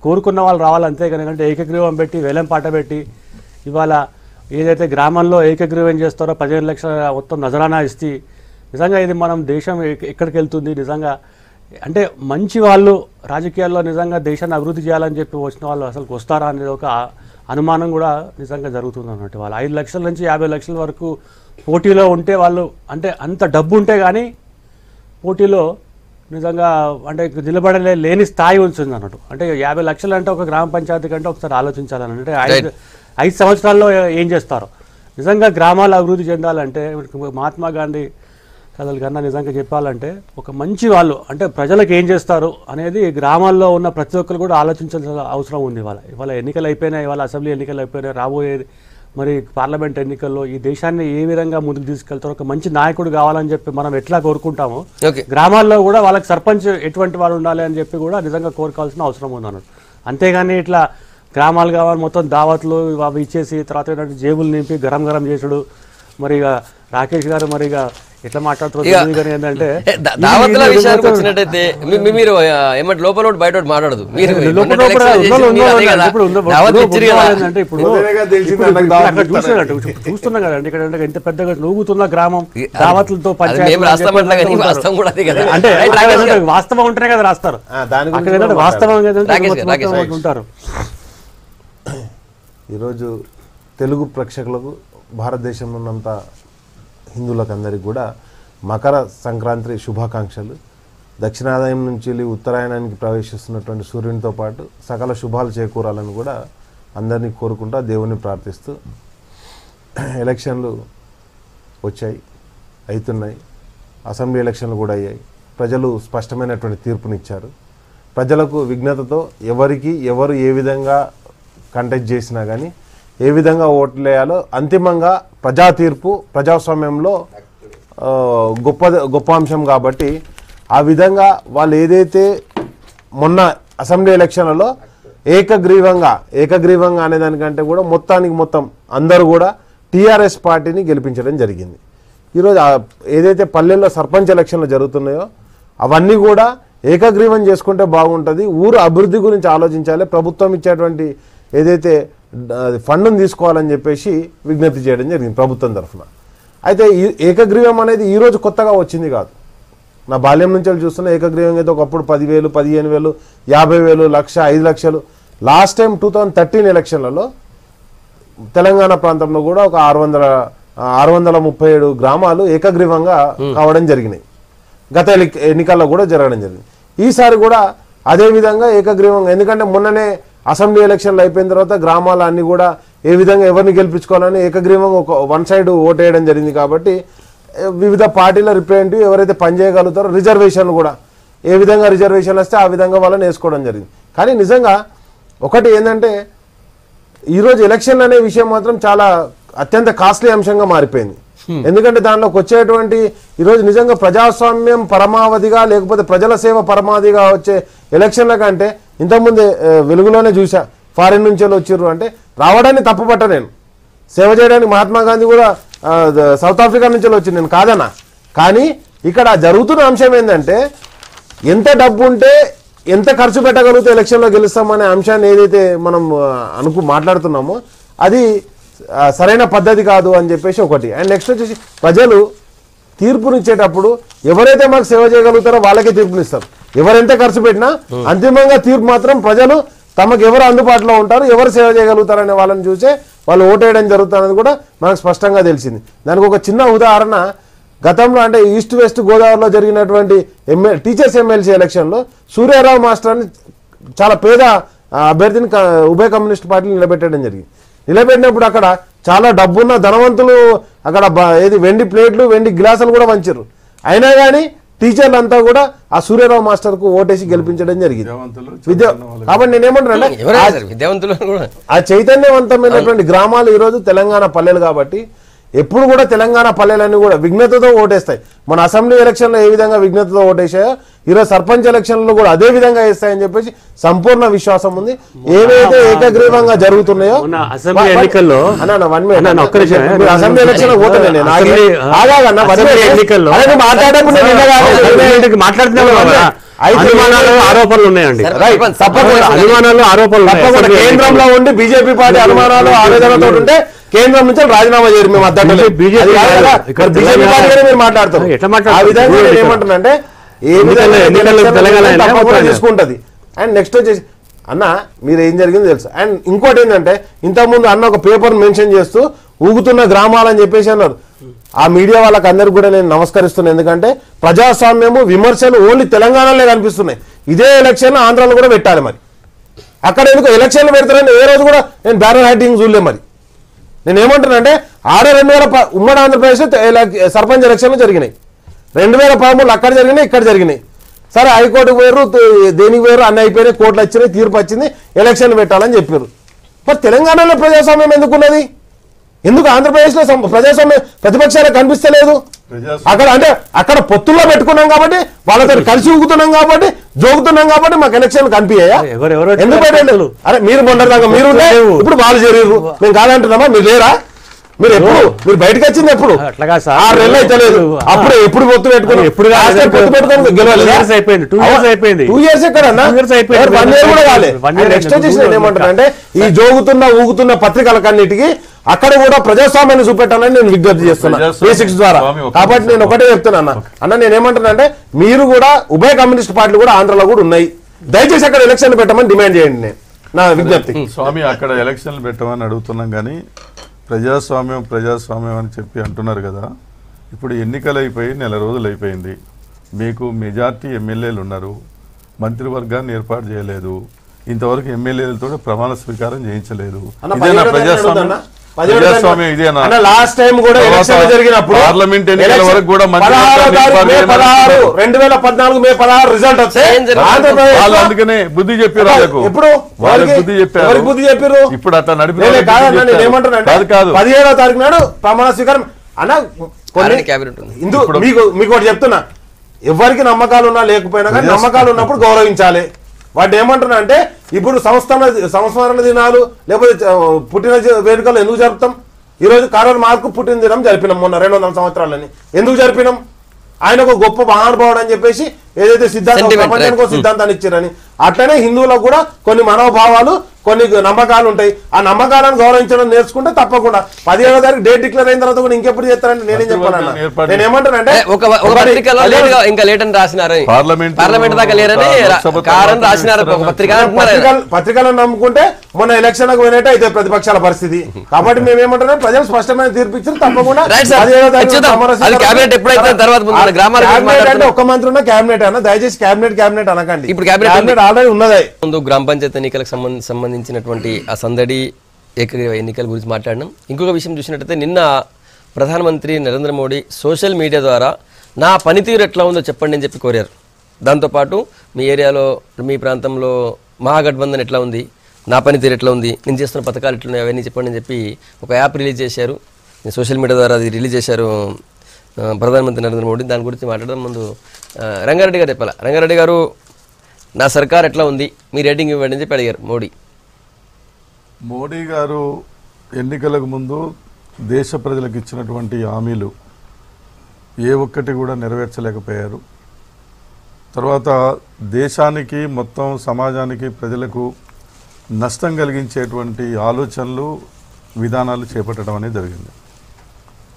కోరుకున్న వాళ్ళు రావాలి. అంతేగాని అంటే ఏకగ్రీవం పెట్టి వేలం పాట పెట్టి ఇవాళ ఏదైతే గ్రామంలో ఏకగ్రీవం చేస్తారో 15 లక్షల మొత్తం నజరానా ఇస్తే నిజంగా ఇది మనం దేశం ఎక్కడికి వెళ్తుంది నిజంగా అంటే మంచి వాళ్ళు రాజకీయాల్లో నిజంగా దేశాన్ని అభివృద్ధి చేయాలని చెప్పి వచ్చిన వాళ్ళు అసలు వస్తారా అనేది ఒక అనుమానం కూడా నిజంగా జరుగుతుంది అన్నట్టు. వాళ్ళు 5 లక్షల నుంచి 50 లక్షల వరకు పోటీలో ఉంటే వాళ్ళు అంటే అంత డబ్బు ఉంటే కానీ పోటీలో నిజంగా అంటే లేని స్థాయి ఉంటుంది అన్నట్టు. అంటే 50 లక్షలు అంటే ఒక గ్రామ పంచాయతీ కంటే ఒకసారి ఆలోచించాలని అంటే 5 సంవత్సరాల్లో ఏం చేస్తారు. నిజంగా గ్రామాలు అభివృద్ధి చెందాలంటే మహాత్మా గాంధీ కథలు కన్నా నిజంగా చెప్పాలంటే ఒక మంచి వాళ్ళు అంటే ప్రజలకు ఏం చేస్తారు అనేది గ్రామాల్లో ఉన్న ప్రతి ఒక్కరు కూడా ఆలోచించాల్సిన అవసరం ఉంది. ఇవాళ ఎన్నికలు అయిపోయినాయి, ఇవాళ అసెంబ్లీ ఎన్నికలు అయిపోయినాయి, రాబోయేది మరి పార్లమెంట్ ఎన్నికల్లో ఈ దేశాన్ని ఏ విధంగా ముందుకు తీసుకెళ్తారో ఒక మంచి నాయకుడు కావాలని చెప్పి మనం ఎట్లా కోరుకుంటామో గ్రామాల్లో కూడా వాళ్ళకి సర్పంచ్ ఎటువంటి వాడు ఉండాలి అని చెప్పి కూడా నిజంగా కోరుకోవాల్సిన అవసరం ఉంది అన్నట్టు. అంతేగాని ఇట్లా గ్రామాలు కావాలి మొత్తం దావత్లు అవి ఇచ్చేసి తర్వాత ఏంటంటే జేబులు నింపి గరం గరం చేసుడు. మరి ఇక రాకేష్ గారు మరి ఇక ఎట్లా మాట్లాడుతున్నారు ఏంటంటే దావత్ల విషయానికి వచ్చినట్టయితే మీరు ఏమంటే లోపల బయట మాట్లాడదు. చూస్తున్నాం కదండి ఇక్కడ ఎంత పెద్దగా నూగుతున్న గ్రామం దావత్లతో పంచాయతీ అంటే వాస్తవం ఉంటేనే కదా రాస్తారు. అక్కడ వాస్తవం ఉంటారు. ఈరోజు తెలుగు ప్రేక్షకులకు భారతదేశంలో ఉన్నంత హిందువులకు అందరికీ కూడా మకర సంక్రాంతి శుభాకాంక్షలు. దక్షిణాదాయం నుంచి వెళ్ళి ఉత్తరాయణానికి ప్రవేశిస్తున్నటువంటి సూర్యునితో పాటు సకల శుభాలు చేకూరాలని కూడా అందరినీ కోరుకుంటూ దేవుని ప్రార్థిస్తూ ఎలక్షన్లు వచ్చాయి, అవుతున్నాయి, అసెంబ్లీ ఎలక్షన్లు కూడా అయ్యాయి. ప్రజలు స్పష్టమైనటువంటి తీర్పునిచ్చారు. ప్రజలకు విఘ్నతతో ఎవరు ఏ విధంగా కంటెస్ట్ చేసినా కానీ ఏ విధంగా ఓట్లు వేయాలో అంతిమంగా ప్రజా తీర్పు ప్రజాస్వామ్యంలో గొప్ప అంశం కాబట్టి ఆ విధంగా వాళ్ళు ఏదైతే మొన్న అసెంబ్లీ ఎలక్షన్లలో ఏకగ్రీవంగా అనేదానికంటే కూడా మొత్తం అందరూ కూడా టీఆర్ఎస్ పార్టీని గెలిపించడం జరిగింది. ఈరోజు ఏదైతే పల్లెల్లో సర్పంచ్ ఎలక్షన్లు జరుగుతున్నాయో అవన్నీ కూడా ఏకగ్రీవం చేసుకుంటే బాగుంటుంది. ఊరు అభివృద్ధి గురించి ఆలోచించాలి, ప్రభుత్వం ఇచ్చేటువంటి ఏదైతే ఫండ్ను తీసుకోవాలని చెప్పేసి విజ్ఞప్తి చేయడం జరిగింది ప్రభుత్వం తరఫున. అయితే ఏకగ్రీవం అనేది ఈరోజు కొత్తగా వచ్చింది కాదు. నా బాల్యం నుంచి చూస్తున్న ఏకగ్రీవం అయితే ఒకప్పుడు 10,000, 15,000, 50,000, 1,00,000, 5 లక్షలు. లాస్ట్ టైం 2013 ఎలక్షన్లలో తెలంగాణ ప్రాంతంలో కూడా ఒక 637 గ్రామాలు ఏకగ్రీవంగా కావడం జరిగినాయి. గత ఎన్నికల్లో కూడా జరగడం జరిగింది. ఈసారి కూడా అదేవిధంగా ఏకగ్రీవంగా, ఎందుకంటే మొన్ననే అసెంబ్లీ ఎలక్షన్లు అయిపోయిన తర్వాత గ్రామాలన్నీ కూడా ఏ విధంగా ఎవరిని గెలిపించుకోవాలని ఏకగ్రీవంగా వన్ సైడ్ ఓటు వేయడం జరిగింది. కాబట్టి వివిధ పార్టీల రిప్రజెంటేటివ్ ఎవరైతే పనిచేయగలుగుతారో రిజర్వేషన్లు కూడా ఏ విధంగా రిజర్వేషన్లు వస్తే ఆ విధంగా వాళ్ళని వేసుకోవడం జరిగింది. కానీ నిజంగా ఒకటి ఏంటంటే ఈరోజు ఎలక్షన్లు అనే విషయం మాత్రం చాలా అత్యంత కాస్ట్లీ అంశంగా మారిపోయింది. ఎందుకంటే దానిలోకి వచ్చేటువంటి ఈరోజు నిజంగా ప్రజాస్వామ్యం పరమావధిగా లేకపోతే ప్రజల సేవ పరమావధిగా వచ్చే ఎలక్షన్ల కంటే ఇంతకుముందే వెలుగులోనే చూసా, ఫారిన్ నుంచి వచ్చిర్రు అంటే రావడాన్ని తప్పుపట్ట, నేను సేవ చేయడానికి మహాత్మా గాంధీ కూడా సౌత్ ఆఫ్రికా నుంచి వచ్చింది, నేను కాదన్నా. కానీ ఇక్కడ జరుగుతున్న అంశం ఏంటంటే ఎంత డబ్బు ఉంటే ఎంత ఖర్చు పెట్టగలిగితే ఎలక్షన్లో గెలుస్తామనే అంశాన్ని ఏదైతే మనం మాట్లాడుతున్నామో అది సరైన పద్ధతి కాదు అని చెప్పేసి ఒకటి. అండ్ నెక్స్ట్ వచ్చేసి ప్రజలు తీర్పునిచ్చేటప్పుడు ఎవరైతే మాకు సేవ చేయగలుగుతారో వాళ్ళకే తీర్పునిస్తారు. ఎవరెంత ఖర్చు పెట్టినా అంతిమంగా తీర్పు మాత్రం ప్రజలు తమకు ఎవరు అందుబాటులో ఉంటారు, ఎవరు సేవ చేయగలుగుతారనే వాళ్ళని చూసే వాళ్ళు ఓటేయడం జరుగుతుందని కూడా మనకు స్పష్టంగా తెలిసింది. దానికి ఒక చిన్న ఉదాహరణ, గతంలో అంటే ఈస్ట్ వెస్ట్ గోదావరిలో జరిగినటువంటి టీచర్స్ ఎమ్మెల్సీ ఎలక్షన్లో సూర్యారావు మాస్టర్ అని చాలా పేద అభ్యర్థిని ఉభయ కమ్యూనిస్ట్ పార్టీలు నిలబెట్టడం జరిగింది. నిలబెట్టినప్పుడు అక్కడ చాలా డబ్బున్న ధనవంతులు అక్కడ ఏది వెండి ప్లేట్లు వెండి గ్లాసులు కూడా వంచారు. అయినా కానీ టీచర్లు అంతా కూడా ఆ సూర్యారావు మాస్టర్ కు ఓటేసి గెలిపించడం జరిగింది. కాబట్టి నేనేమంటున్నా ఆ చైతన్యవంతమైనటువంటి గ్రామాలు ఈరోజు తెలంగాణ పల్లెలు కాబట్టి ఎప్పుడు కూడా తెలంగాణ పల్లెలన్నీ కూడా విఘ్నతతో ఓటేస్తాయి. మన అసెంబ్లీ ఎలక్షన్లో ఏ విధంగా విఘ్నతతో ఓటేసాయో ఈరోజు సర్పంచ్ ఎలక్షన్లో కూడా అదే విధంగా వేస్తాయని చెప్పేసి సంపూర్ణ విశ్వాసం ఉంది. ఏవైతే ఏకగ్రీవంగా జరుగుతున్నాయో అసెంబ్లీ ఎన్నికల్లో అసెంబ్లీ ఎలక్షన్ ఓటలే నేను ఆరోపణలు ఉన్నాయండి. కేంద్రంలో ఉండి బీజేపీ పార్టీ అనుమానాలు ఆవేదనతో ఉంటే కేంద్రం నుంచి రాజీనామా చేయరు. మేము అద్దట్లేదు బీజేపీ మీరు మాట్లాడతారు. ఆ విధంగా నేను ఏమంటున్నానంటే ఏ విధంగా తీసుకుంటది. అండ్ నెక్స్ట్ వచ్చేసి అన్న మీరు ఏం జరిగిందో తెలుసు. అండ్ ఇంకోటి ఏంటంటే ఇంతకుముందు అన్న ఒక పేపర్ మెన్షన్ చేస్తూ ఊగుతున్న గ్రామాలని చెప్పేసి అన్నారు. ఆ మీడియా వాళ్ళకి అందరికి కూడా నేను నమస్కరిస్తున్నాను. ఎందుకంటే ప్రజాస్వామ్యము విమర్శలు ఓన్లీ తెలంగాణలో కనిపిస్తున్నాయి. ఇదే ఎలక్షన్ ఆంధ్రాలో కూడా పెట్టాలి. మరి అక్కడ ఎందుకు ఎలక్షన్లు పెడతారని ఏ రోజు కూడా నేను బ్యానర్ హైటింగ్ చూడలే. మరి నేను ఏమంటున్నానంటే 2000 ఉమ్మడి ఆంధ్రప్రదేశ్లో సర్పంచ్ ఎలక్షన్లు జరిగినాయి. 2013 అక్కడ జరిగినాయి, ఇక్కడ జరిగినాయి. సరే హైకోర్టుకు పోయారు, దేనికి పోయారు, అన్నీ అయిపోయినాయి, కోర్టులు వచ్చినాయి, తీర్పు వచ్చింది, ఎలక్షన్లు పెట్టాలని చెప్పారు. మరి తెలంగాణలో ప్రజాస్వామ్యం ఎందుకున్నది? ఎందుకు ఆంధ్రప్రదేశ్లో ప్రజాస్వామ్యం ప్రతిపక్షాలకు కనిపిస్తలేదు? అక్కడ అంటే అక్కడ పొత్తుల్లో పెట్టుకున్నాం కాబట్టి వాళ్ళతో కలిసి ఊగుతున్నాం కాబట్టి జోగుతున్నాం కాబట్టి మాకు ఎలక్షన్లు కనిపించాయా? ఎందుకు పెట్టలేదు? అరే మీరు మొన్నదాకా మీరు ఇప్పుడు వాళ్ళు చేరారు, మేము కాదంటున్నామా? మీరు లేరా? మీరు ఎప్పుడు మీరు బయటకు వచ్చింది ఎప్పుడు? 6 నెలలు అయితే లేదు. అప్పుడు ఎప్పుడు పొత్తు పెట్టుకున్నాం? ఎప్పుడు పెట్టుకుని గెలవాలి? 2 years ఎక్కడన్నా? 1 year కూడా కాలే. నెక్స్ట్ వచ్చేసి నేను ఏమంటానంటే ఈ జోగుతున్న ఊగుతున్న పత్రికలకన్నిటికీ అక్కడ కూడా ప్రజాస్వామ్యాన్ని చూపెట్టాలని నేను విజ్ఞప్తి చేస్తున్నా బేసిక్స్ ద్వారా. కాబట్టి నేను ఒకటే చెప్తున్నా అన్న నేను ఏమంటున్నానంటే మీరు కూడా ఉభయ కమ్యూనిస్ట్ పార్టీలు కూడా ఆంధ్రలో కూడా ఉన్నాయి. దయచేసి అక్కడ ఎలక్షన్లు పెట్టమని డిమాండ్ చేయండి. నేను నా విజ్ఞప్తి. స్వామి అక్కడ ఎలక్షన్లు పెట్టమని అడుగుతున్నాం కానీ ప్రజాస్వామ్యం అని చెప్పి అంటున్నారు కదా. ఇప్పుడు ఎన్నికలు అయిపోయి 1 రోజులు అయిపోయింది. మీకు మెజార్టీ ఎమ్మెల్యేలు ఉన్నారు, మంత్రివర్గాన్ని ఏర్పాటు చేయలేదు, ఇంతవరకు ఎమ్మెల్యేలతో ప్రమాణ స్వీకారం చేయించలేదు. ప్రజాస్వామ్యం ఇదేనా? లాస్ట్ టైం కూడా ఎలక్షన్ జరిగినప్పుడు పార్లమెంట్ ఎన్నికల వరకు కూడా 2014 మే 16 రిజల్ట్ వాళ్ళు అందుకనే బుద్ధి చెప్పారు. వాళ్ళకు ఇప్పుడు బుద్ధి చెప్పారు. బుద్ధి చెప్పారు. ఇప్పుడు అట్లా నడిపి ఏమంటున్నా 17వ తారీఖు నాడు ప్రమాణ స్వీకారం అన్న. మీకు ఒకటి చెప్తున్నా, ఎవరికి నమ్మకాలు ఉన్నా లేకపోయినా కానీ నమ్మకాలు ఉన్నప్పుడు గౌరవించాలి. వాటి ఏమంటున్నా అంటే ఇప్పుడు సంస్మరణ దినాలు లేకపోతే పుట్టిన వేడుకలు ఎందుకు జరుపుతాం? ఈరోజు కారల్ మార్కు పుట్టిన దినం జరిపినాం మొన్న 200 సంవత్సరాలని. ఎందుకు జరిపినాం? ఆయన ఒక గొప్ప మహానుభావుడు అని చెప్పేసి ఏదైతే ప్రపంచానికి సిద్ధాంతాన్ని ఇచ్చారని. అట్లనే హిందువులకు కూడా కొన్ని మనోభావాలు కొన్ని నమ్మకాలు ఉంటాయి. ఆ నమ్మకాలను గౌరవించడం నేర్చుకుంటే తప్పకుండా 17వ తారీఖు డేట్ డిక్లేర్ అయిన తర్వాత కూడా ఇంకెప్పుడు చేస్తారంటే నేనేం చెప్పాలన్నా, నేను ఏమంటానంటే పత్రికలను నమ్ముకుంటే మొన్న ఎలక్షన్ పోయినట్టు అయితే ప్రతిపక్షాల పరిస్థితి. కాబట్టి మేమేమంటున్నాం ప్రజలు స్పష్టమైన తీర్పు ఇచ్చారు. తప్పకుండా అంటే ఒక్క మంత్రి ఉన్న క్యాబినెట్ అన్న, దయచేసి క్యాబినెట్ అనకండి. ఇప్పుడు క్యాబినెట్ ఆల్రెడీ ఉన్నది. ముందు గ్రామ పంచాయతీ ఎన్నికలకు సంబంధించినటువంటి ఆ సందడి ఏకగ్రీవ ఎన్నికల గురించి మాట్లాడినాం. ఇంకొక విషయం చూసినట్టయితే నిన్న ప్రధానమంత్రి నరేంద్ర మోడీ సోషల్ మీడియా ద్వారా నా పనితీరు ఎట్లా ఉందో చెప్పండి అని చెప్పి కోరారు. దాంతోపాటు మీ ఏరియాలో మీ ప్రాంతంలో మహాగఠబంధన్ ఎట్లా ఉంది, నా పనితీరు ఎట్లా ఉంది, నేను చేస్తున్న పథకాలు ఎట్లున్నాయి అవన్నీ చెప్పండి అని చెప్పి ఒక యాప్ రిలీజ్ చేశారు. సోషల్ మీడియా ద్వారా అది రిలీజ్ చేశారు ప్రధానమంత్రి నరేంద్ర మోడీ. దాని గురించి మాట్లాడడం ముందు రంగారెడ్డి గారు చెప్పాలా. రంగారెడ్డి గారు నా సర్కార్ ఎట్లా ఉంది, మీ రేటింగ్ ఇవ్వండి అని చెప్పి అడిగారు మోడీ గారు. ఎన్నికలకు ముందు దేశ ప్రజలకు ఇచ్చినటువంటి హామీలు ఏ ఒక్కటి కూడా నెరవేర్చలేకపోయారు. తర్వాత దేశానికి మొత్తం సమాజానికి ప్రజలకు నష్టం కలిగించేటువంటి ఆలోచనలు విధానాలు చేపట్టడం అనేది జరిగింది.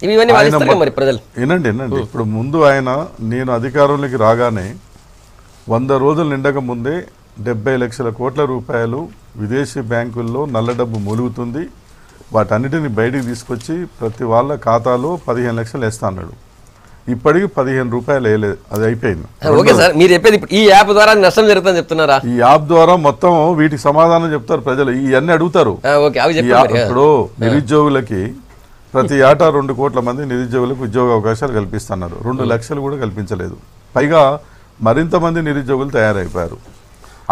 ఇవన్నీ ఆయన వాదిస్తారు కదా మరి ప్రజలు. వినండి ఇప్పుడు ముందు ఆయన నేను అధికారంలోకి రాగానే 100 రోజులు నిండక ముందే 70 లక్షల కోట్ల రూపాయలు విదేశీ బ్యాంకుల్లో నల్ల డబ్బు మూలుగుతుంది, వాటన్నిటిని బయటికి తీసుకొచ్చి ప్రతి వాళ్ళ ఖాతాలో 15 లక్షలు వేస్తా అన్నాడు. ఇప్పటికి 15 రూపాయలు వేయలేదు, అది అయిపోయింది. ఓకే సార్, మీరు చెప్పేది ఈ యాప్ ద్వారా నష్టం జరుగుతుందని చెప్తున్నారా? ఈ యాప్ ద్వారా మొత్తం వీటికి సమాధానం చెప్తారు ప్రజలు, ఇవన్నీ అడుగుతారు. ఓకే, అవి చెప్పండి. ఇప్పుడు నిరుద్యోగులకి ప్రతి ఏటా 2 కోట్ల మంది నిరుద్యోగులకు ఉద్యోగ అవకాశాలు కల్పిస్తున్నారు. 2 లక్షలు కూడా కల్పించలేదు. పైగా మరింత మంది నిరుద్యోగులు తయారైపోయారు.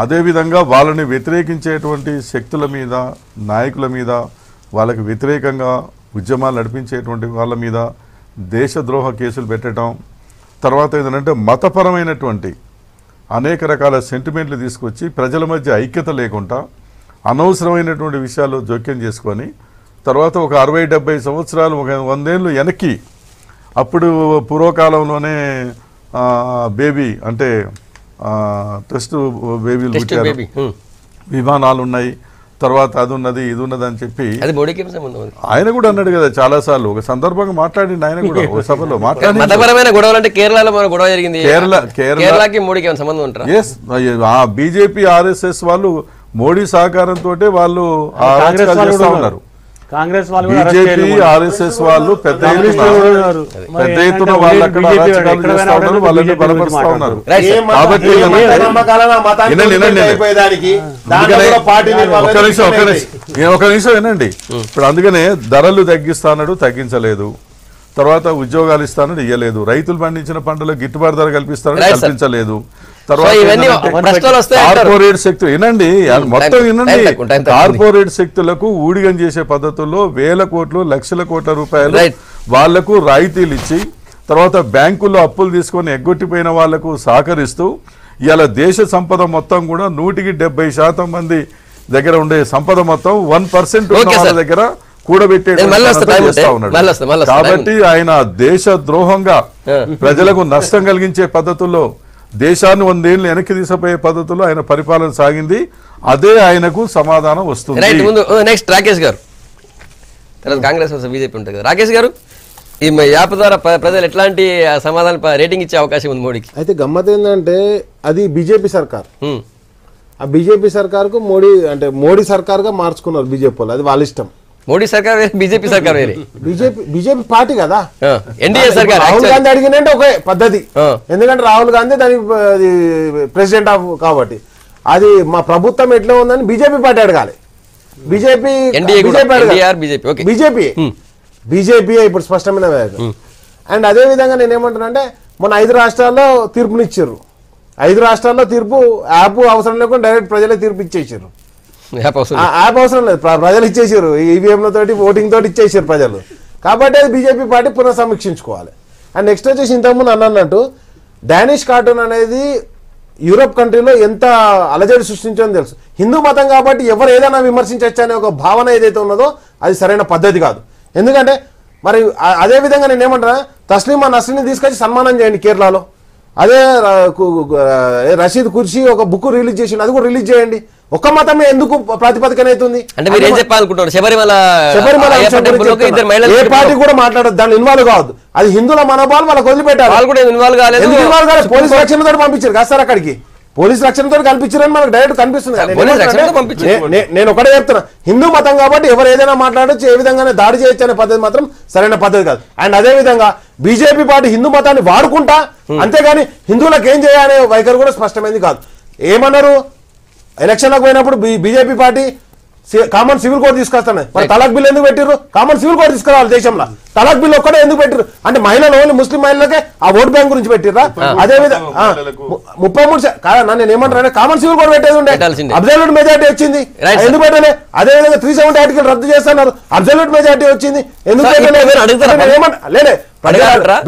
అదేవిధంగా వాళ్ళని వ్యతిరేకించేటువంటి శక్తుల మీద, నాయకుల మీద, వాళ్ళకి వ్యతిరేకంగా ఉద్యమాలు నడిపించేటువంటి వాళ్ళ మీద దేశద్రోహ కేసులు పెట్టడం, తర్వాత ఏంటంటే మతపరమైనటువంటి అనేక రకాల సెంటిమెంట్లు తీసుకొచ్చి ప్రజల మధ్య ఐక్యత లేకుండా అనవసరమైనటువంటి విషయాల్లో జోక్యం చేసుకొని తర్వాత ఒక 60-70 సంవత్సరాలు, ఒక 100 ఏళ్ళు వెనక్కి, అప్పుడు పూర్వకాలంలోనే బేబీ అంటే టెస్ట్ బేబీలు పుట్టారు, విమానాలు ఉన్నాయి, తర్వాత అది ఉన్నది ఇది ఉన్నది అని చెప్పి ఆయన కూడా అన్నాడు కదా చాలా సార్లు. ఒక సందర్భంగా మాట్లాడింది ఆయన కూడా ఒక సభలో మాట్లాడి. మతపరమైన గొడవలు అంటే కేరళలో మన గొడవ జరిగింది, కేరళకి మోడీకి ఏమైనా సంబంధం ఉంటారా? బీజేపీ RSS వాళ్ళు మోడీ సహకారంతో వాళ్ళు చేస్తా ఉన్నారు. కాంగ్రెస్ వాళ్ళు బీజేపీ RSS వాళ్ళు పెద్ద ఎత్తున వాళ్ళు అక్కడ అరాచకాలు చేస్తా ఉన్నారు, వాళ్ళని బలపరుస్తా ఉన్నారు. కాబట్టి ఒక నిమిషం వినండి. ఇప్పుడు అందుకనే ధరలు తగ్గిస్తానడు, తగ్గించలేదు. తర్వాత ఉద్యోగాలు ఇస్తానని ఇయ్యలేదు. రైతులు పండించిన పంటలకు గిట్టుబాటు ధర కల్పిస్తానని కల్పించలేదు. కార్పొరేట్ శక్తులు వినండి, మొత్తం వినండి. కార్పొరేట్ శక్తులకు ఊడిగం చేసే పద్ధతుల్లో 1000 కోట్లు, లక్షల కోట్ల రూపాయలు వాళ్లకు రాయితీలు ఇచ్చి, తర్వాత బ్యాంకుల్లో అప్పులు తీసుకొని ఎగ్గొట్టిపోయిన వాళ్లకు సహకరిస్తూ ఇలా దేశ సంపద మొత్తం కూడా 170% మంది దగ్గర ఉండే సంపద మొత్తం 1% ఉన్న వాళ్ళ దగ్గర కూడబెట్టే చేస్తా ఉన్నాడు. కాబట్టి ఆయన దేశ ద్రోహంగా ప్రజలకు నష్టం కలిగించే పద్ధతుల్లో, దేశాన్ని 100 ఏళ్ళు వెనక్కి తీసుకుపోయే పద్ధతిలో ఆయన పరిపాలన సాగింది. అదే ఆయనకు సమాధానం వస్తుంది. నెక్స్ట్ రాకేష్ గారు, తర్వాత కాంగ్రెస్ బీజేపీ ఉంటుంది కదా. రాకేష్ గారు, ఈ యాప్ ద్వారా ప్రజలు ఎట్లాంటి సమాధానం రేటింగ్ ఇచ్చే అవకాశం ఉంది మోడీకి? అయితే గమ్మత్ ఏంటంటే అది బీజేపీ సర్కార్. ఆ బీజేపీ సర్కార్కు మోడీ సర్కార్గా మార్చుకున్నారు బీజేపీ వాళ్ళు, అది వాళ్ళ ఇష్టం. మోడీ సర్కార్ వేరే, బీజేపీ సర్కార్ వేరే. బీజేపీ పార్టీ కదా, ఎన్డీఏ సర్కార్. రాహుల్ గాంధీ అడిగినంటే ఒకే పద్ధతి, ఎందుకంటే రాహుల్ గాంధీ దాని ప్రెసిడెంట్ ఆఫ్ కాబట్టి. అది మా ప్రభుత్వం ఎట్లా ఉందని బీజేపీ పార్టీ అడగాలి. బీజేపీ ఇప్పుడు స్పష్టమైన. అండ్ అదే విధంగా నేనేమంటున్నా అంటే మొన్న 5 రాష్ట్రాల్లో తీర్పునిచ్చారు. 5 రాష్ట్రాల్లో తీర్పు యాప్ అవసరం లేకుండా డైరెక్ట్ ప్రజలే తీర్పు ఇచ్చేసారు. యాప్ అవసరం లేదు, ప్రజలు ఇచ్చేసారు. ఈవీఎంల తోటి, ఓటింగ్ తోటి ఇచ్చేసారు ప్రజలు. కాబట్టి అది బీజేపీ పార్టీ పునఃసమీక్షించుకోవాలి. అండ్ నెక్స్ట్ వచ్చేసి ఇంతకుముందు అన్నట్టు డానిష్ కార్టూన్ అనేది యూరోప్ కంట్రీలో ఎంత అలజడి సృష్టించని తెలుసు. హిందూ మతం కాబట్టి ఎవరు ఏదైనా విమర్శించవచ్చు అనే ఒక భావన ఏదైతే ఉన్నదో అది సరైన పద్ధతి కాదు. ఎందుకంటే మరి అదే విధంగా నేను ఏమంటున్నా, తస్లీమా నస్రీని తీసుకొచ్చి సన్మానం చేయండి కేరళలో. అదే రషీద్ కుర్షీ ఒక బుక్ రిలీజ్ చేసిండు, అది కూడా రిలీజ్ చేయండి. ఒక్క మతమే ఎందుకు ప్రాతిపదికన అవుతుంది? అంటే మీరు ఏం చెప్పాలనుకుంటున్నారు? శబరిమల ఏ పార్టీ కూడా మాట్లాడదు, దాన్ని ఇన్వాల్వ్ కావద్దు. అది హిందువుల మనోభావాలు వాళ్ళకి వదిలిపెట్టారు. వాళ్ళు కూడా ఇన్వాల్వ్ కాలేదు. పోలీస్ రక్షణతో పంపించారు కదా సార్ అక్కడికి, పోలీస్ రక్షణతో కల్పించారని మనకు డైరెక్ట్ కనిపిస్తుంది. నేను ఒకటే చెప్తున్నా, హిందూ మతం కాబట్టి ఎవరు ఏదైనా మాట్లాడచ్చు, ఏ విధంగానే దాడి చేయొచ్చు అనే పద్ధతి మాత్రం సరైన పద్ధతి కాదు. అండ్ అదే విధంగా బీజేపీ పార్టీ హిందూ మతాన్ని వాడుకుంటా, అంతేగాని హిందువులకు ఏం చేయాలనే వైఖరి కూడా స్పష్టమైంది కాదు. ఏమన్నారు, ఎలక్షన్లకు పోయినప్పుడు BJP party common civil code తీసుకొస్తాను, మరి తలాక్ బిల్ ఎందుకు పెట్టిర్రు? కామన్ సివిల్ కోడ్ తీసుకురావాలి దేశంలో. తలాక్ బిల్ ఒక్కడే ఎందుకు పెట్టిర్రు అంటే మహిళలు, ఓన్లీ ముస్లిం మహిళలకే ఆ ఓట్ బ్యాంక్ గురించి పెట్టిర్రా? అదే విధంగా 33 కాదన్నా, నేను ఏమంటాను, కామన్ సివిల్ కోడ్ పెట్టేది ఉండే, అబ్సల్యూట్ మెజారిటీ వచ్చింది, ఎందుకు పెట్టలే? అదే విధంగా 370 ఆర్టికల్ రద్దు చేస్తున్నారు, అబ్సల్యూట్ మెజారిటీ వచ్చింది, ఎందుకు లేదే?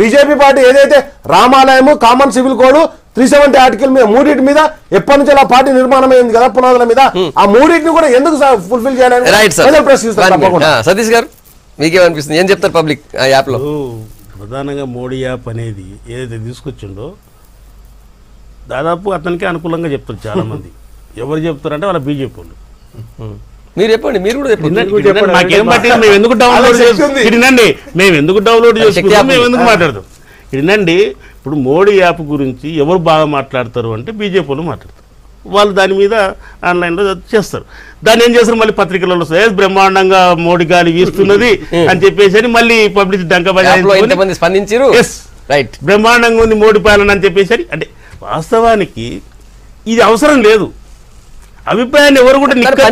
బీజేపీ పార్టీ ఏదైతే రామాలయము, కామన్ సివిల్ కోడ్, 370 ఆర్టికల్ మీద, మూడింటి మీద ఎప్పటి నుంచి ఆ పార్టీ నిర్మాణం అయింది కదా పునాదుల మీద, ఆ మూడింటిని కూడా ఎందుకు ఫుల్ఫిల్ చేయాలని సతీష్ గారు మీకేమనిపిస్తుంది? ఏం చెప్తారు పబ్లిక్ ఆ యాప్ లో? ప్రధానంగా మోడీ యాప్ అనేది ఏదైతే తీసుకొచ్చిండో దాదాపు అతనికి అనుకూలంగా చెప్తారు చాలా మంది. ఎవరు చెప్తారంటే వాళ్ళ బీజేపీ వాళ్ళు. మీరు చెప్పండి, మీరు కూడా చెప్పండి. వినండి, మాకేం పట్టింది, మేము ఎందుకు డౌన్లోడ్ చేసుకుంది వినండి, మేము ఎందుకు డౌన్లోడ్ చేసుకుంటాం, మేము ఎందుకు మాట్లాడతాం వినండి. ఇప్పుడు మోడీ యాప్ గురించి ఎవరు బాగా మాట్లాడతారు అంటే బీజేపీ వాళ్ళు మాట్లాడతారు. వాళ్ళు దాని మీద ఆన్లైన్లో చేస్తారు. దాన్ని ఏం చేస్తారు, మళ్ళీ పత్రికలలో బ్రహ్మాండంగా మోడీ గాలి వీస్తున్నది అని చెప్పేసి మళ్ళీ పబ్లిసిటీ ఎంతమంది స్పందించారు, రైట్, బ్రహ్మాండంగా ఉంది మోడీ పాలన అని చెప్పేసి. అంటే వాస్తవానికి ఇది అవసరం లేదు. అభిప్రాయాన్ని ఎవరు కూడా ఎట్లా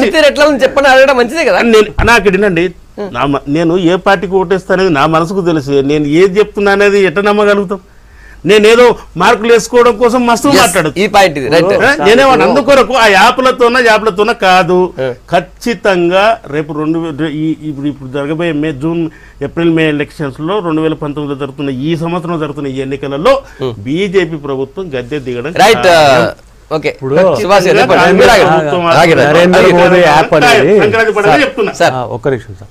చెప్పండి, అడగడం మంచిదే కదా. నాకు వినండి, నేను ఏ పార్టీకి ఓటేస్తానేది నా మనసుకు తెలుసు. నేను ఏది చెప్తున్నా అనేది ఎట్లా నమ్మగలుగుతాం? నేనేదో మార్కులు వేసుకోవడం కోసం మస్తు మాట్లాడదు. నేనేమన్నా అందుకొరకు ఆ యాప్లతోన కాదు. ఖచ్చితంగా రేపు ఇప్పుడు జరగబోయే ఏప్రిల్ మే ఎలక్షన్స్ లో 2019లో జరుగుతున్న ఈ సంవత్సరం జరుగుతున్న ఈ ఎన్నికలలో బీజేపీ ప్రభుత్వం గద్దె దిగడం రైట్. నరేంద్ర మోదీ యాప్ అనేది ఒక్క నిమిషం సార్,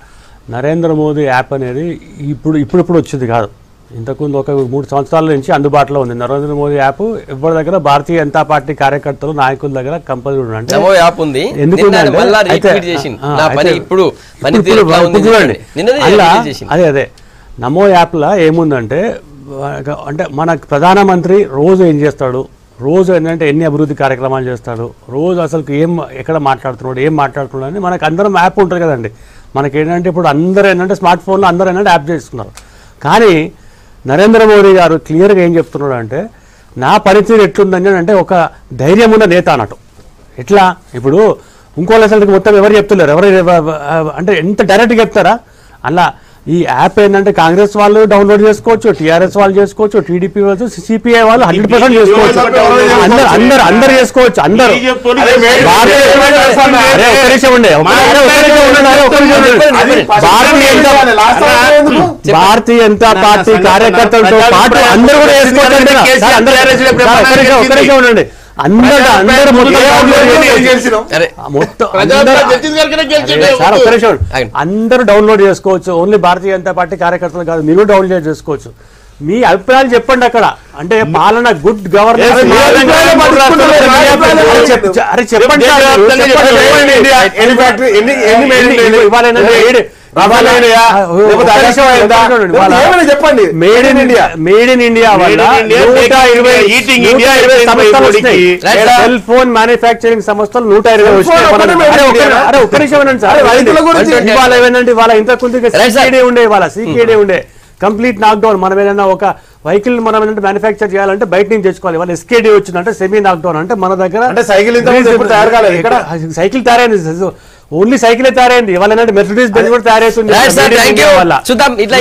నరేంద్ర మోదీ యాప్ అనేది ఇప్పుడు వచ్చింది కాదు. ఇంతకుముందు ఒక 3 సంవత్సరాల నుంచి అందుబాటులో ఉంది నరేంద్ర మోదీ యాప్. ఎవరి దగ్గర భారతీయ జనతా పార్టీ కార్యకర్తలు నాయకుల దగ్గర కంపల్సరీ అంటే అదే నమో యాప్లో ఏముందంటే, అంటే మన ప్రధానమంత్రి రోజు ఏం చేస్తాడు, రోజు ఏంటంటే ఎన్ని అభివృద్ధి కార్యక్రమాలు చేస్తాడు, రోజు అసలు ఎక్కడ మాట్లాడుతున్నాడు, ఏం మాట్లాడుతున్నాడు అని మనకు అందరం యాప్ ఉంటుంది కదండి. మనకి ఏంటంటే ఇప్పుడు అందరూ ఏంటంటే స్మార్ట్ ఫోన్లో అందరూ ఏంటంటే యాప్ చేసుకున్నారు. కానీ నరేంద్ర మోదీ గారు క్లియర్గా ఏం చెప్తున్నాడు అంటే, నా పరిస్థితి ఎట్లుందని అంటే ఒక ధైర్యం ఉన్న నేత అన్నట్టు. ఎట్లా ఇప్పుడు ఇంకో లెసన్కి మొత్తం ఎవరు చెప్తున్నారు, అంటే ఎంత డైరెక్ట్గా చెప్తారా? అలా ఈ యాప్ ఏంటంటే కాంగ్రెస్ వాళ్ళు డౌన్లోడ్ చేసుకోవచ్చు, టీఆర్ఎస్ వాళ్ళు చేసుకోవచ్చు, టీడీపీ వాళ్ళు, సిపిఐ వాళ్ళు 100% చేసుకోవచ్చు, అందరు చేసుకోవచ్చు. అందరూ భారతీయ జనతా పార్టీ కార్యకర్తలతో పాటు అందరూ కూడా చేసుకోవచ్చు. ఉండండి, అందరూ డౌన్లోడ్ చేసుకోవచ్చు. ఓన్లీ భారతీయ జనతా పార్టీ కార్యకర్తలు కాదు, మీరు డౌన్లోడ్ చేసుకోవచ్చు. మీ అభిప్రాయాలు చెప్పండి అక్కడ. అంటే పాలన గుడ్ గవర్నెన్స్ చెప్పండి. Made in India cell phone manufacturing సంస్థలు 120 వచ్చినాయి. ఒక్క నిమిషం ఇవాళ ఏమైందంటే, ఇవాళ ఇంతకుముందు ఉండే, ఇవాళ సీకేడీ ఉండే కంప్లీట్ నాక్డౌన్. మనం ఏదైనా ఒక వెహికల్ మనం ఏంటంటే మ్యానుఫ్యాక్చర్ చేయాలంటే బయట నుంచి తెచ్చుకోవాలి. వాళ్ళు ఎస్కేడీ వచ్చిందంటే సెమీ నాక్డౌన్. అంటే మన దగ్గర సైకిల్ తయారైంది, ఓన్లీ సైకిల్ తయారైంది. ఇవాళ మెర్సిడీస్ బెంజ్ కూడా తయారైతుంది. చూద్దాం ఇట్లా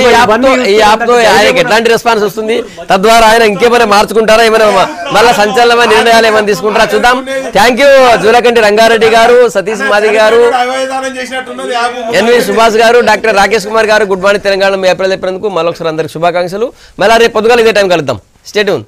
ఈ యాప్ తో ఆయనకి ఎట్లాంటి రెస్పాన్స్ వస్తుంది, తద్వారా ఆయన ఇంకేమైనా మార్చుకుంటారా, ఏమైనా మళ్ళీ సంచలనమైన నిర్ణయాలు ఏమైనా తీసుకుంటారా చూద్దాం. థ్యాంక్ యూ జూలకంటి రంగారెడ్డి గారు, సతీష్ మాది గారు, ఎన్వి సుభాష్ గారు, డాక్టర్ రాకేష్ కుమార్ గారు. గుడ్ మార్నింగ్ తెలంగాణ మీ ఏప్రిల్ చెప్పినందుకు మరొకసారి అందరికి శుభాకాంక్షలు. మళ్ళీ రేపు పొద్దుగాల ఇదే టైం కలుద్దాం. Stay tune.